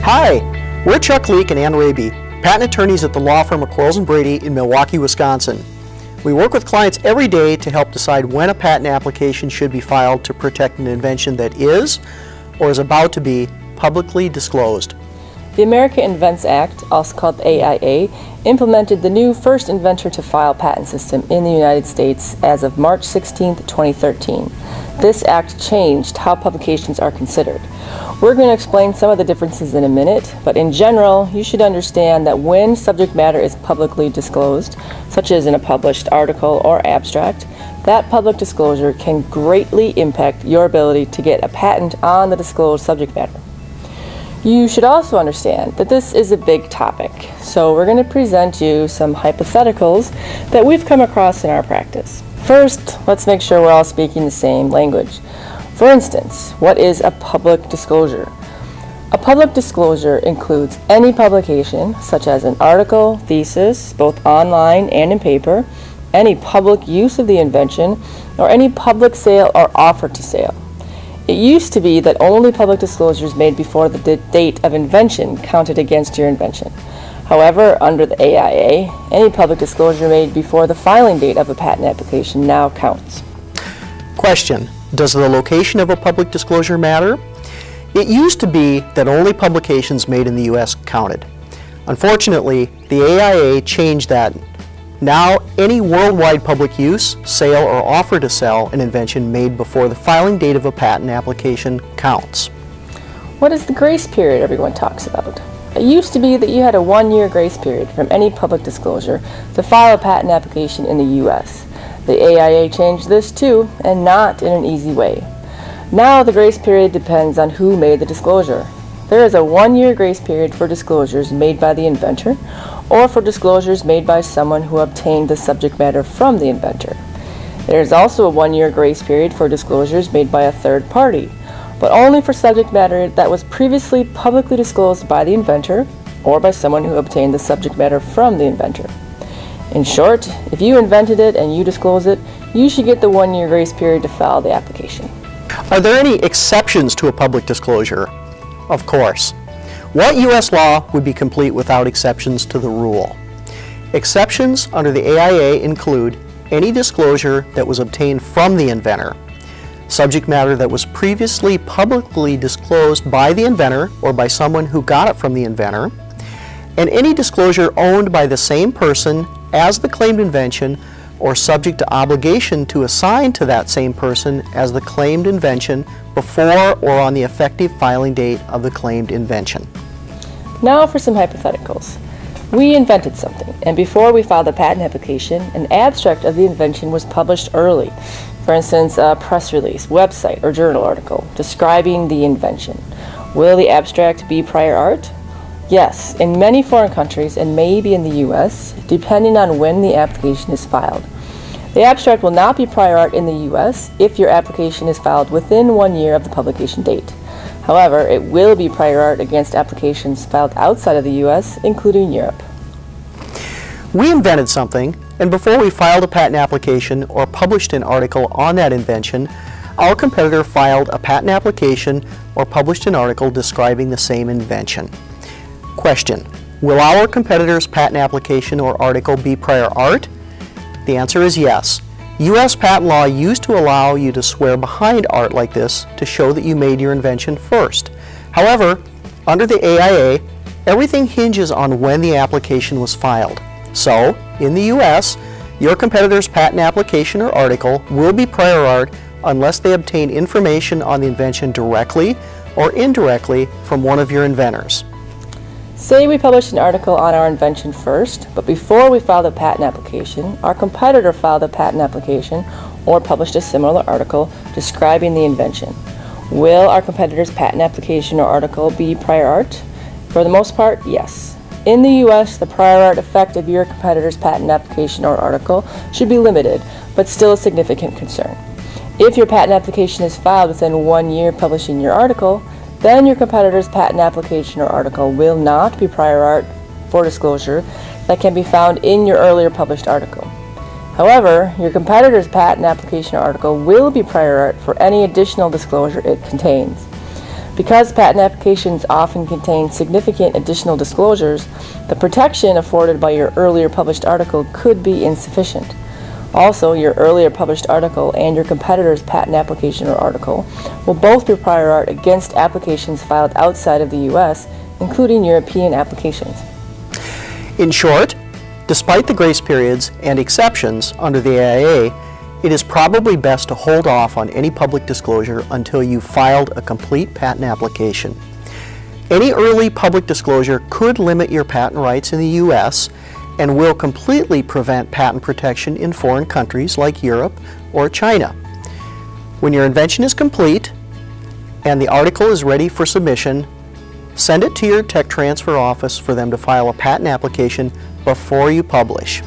Hi, we're Chuck Leek and Ann Raby, patent attorneys at the law firm of Quarles & Brady in Milwaukee, Wisconsin. We work with clients every day to help decide when a patent application should be filed to protect an invention that is or is about to be publicly disclosed. The America Invents Act, also called the AIA, implemented the new first inventor to file patent system in the United States as of March 16, 2013. This act changed how publications are considered. We're going to explain some of the differences in a minute, but in general, you should understand that when subject matter is publicly disclosed, such as in a published article or abstract, that public disclosure can greatly impact your ability to get a patent on the disclosed subject matter. You should also understand that this is a big topic, so we're going to present you some hypotheticals that we've come across in our practice. First, let's make sure we're all speaking the same language. For instance, what is a public disclosure? A public disclosure includes any publication, such as an article, thesis, both online and in paper, any public use of the invention, or any public sale or offer to sale. It used to be that only public disclosures made before the date of invention counted against your invention. However, under the AIA, any public disclosure made before the filing date of a patent application now counts. Question: does the location of a public disclosure matter? It used to be that only publications made in the U.S. counted. Unfortunately, the AIA changed that. Now, any worldwide public use, sale, or offer to sell an invention made before the filing date of a patent application counts. What is the grace period everyone talks about? It used to be that you had a 1-year grace period from any public disclosure to file a patent application in the U.S. The AIA changed this too, and not in an easy way. Now the grace period depends on who made the disclosure. There is a 1-year grace period for disclosures made by the inventor, or for disclosures made by someone who obtained the subject matter from the inventor. There is also a 1-year grace period for disclosures made by a third party, but only for subject matter that was previously publicly disclosed by the inventor or by someone who obtained the subject matter from the inventor. In short, if you invented it and you disclose it, you should get the 1-year grace period to file the application. Are there any exceptions to a public disclosure? Of course. What U.S. law would be complete without exceptions to the rule? Exceptions under the AIA include any disclosure that was obtained from the inventor, subject matter that was previously publicly disclosed by the inventor or by someone who got it from the inventor, and any disclosure owned by the same person as the claimed invention or subject to obligation to assign to that same person as the claimed invention before or on the effective filing date of the claimed invention. Now for some hypotheticals. We invented something, and before we filed a patent application, an abstract of the invention was published early. For instance, a press release, website, or journal article describing the invention. Will the abstract be prior art? Yes, in many foreign countries and maybe in the U.S., depending on when the application is filed. The abstract will not be prior art in the U.S. if your application is filed within 1 year of the publication date. However, it will be prior art against applications filed outside of the U.S., including Europe. We invented something, and before we filed a patent application or published an article on that invention, our competitor filed a patent application or published an article describing the same invention. Question: will our competitor's patent application or article be prior art? The answer is yes. U.S. patent law used to allow you to swear behind art like this to show that you made your invention first. However, under the AIA, everything hinges on when the application was filed. So, in the U.S., your competitor's patent application or article will be prior art unless they obtain information on the invention directly or indirectly from one of your inventors. Say we published an article on our invention first, but before we filed a patent application, our competitor filed a patent application or published a similar article describing the invention. Will our competitor's patent application or article be prior art? For the most part, yes. In the U.S., the prior art effect of your competitor's patent application or article should be limited, but still a significant concern. If your patent application is filed within 1 year publishing your article, then your competitor's patent application or article will not be prior art for disclosure that can be found in your earlier published article. However, your competitor's patent application or article will be prior art for any additional disclosure it contains. Because patent applications often contain significant additional disclosures, the protection afforded by your earlier published article could be insufficient. Also, your earlier published article and your competitor's patent application or article will both be prior art against applications filed outside of the U.S., including European applications. In short, despite the grace periods and exceptions under the AIA, it is probably best to hold off on any public disclosure until you've filed a complete patent application. Any early public disclosure could limit your patent rights in the U.S. and will completely prevent patent protection in foreign countries like Europe or China. When your invention is complete and the article is ready for submission, send it to your tech transfer office for them to file a patent application before you publish.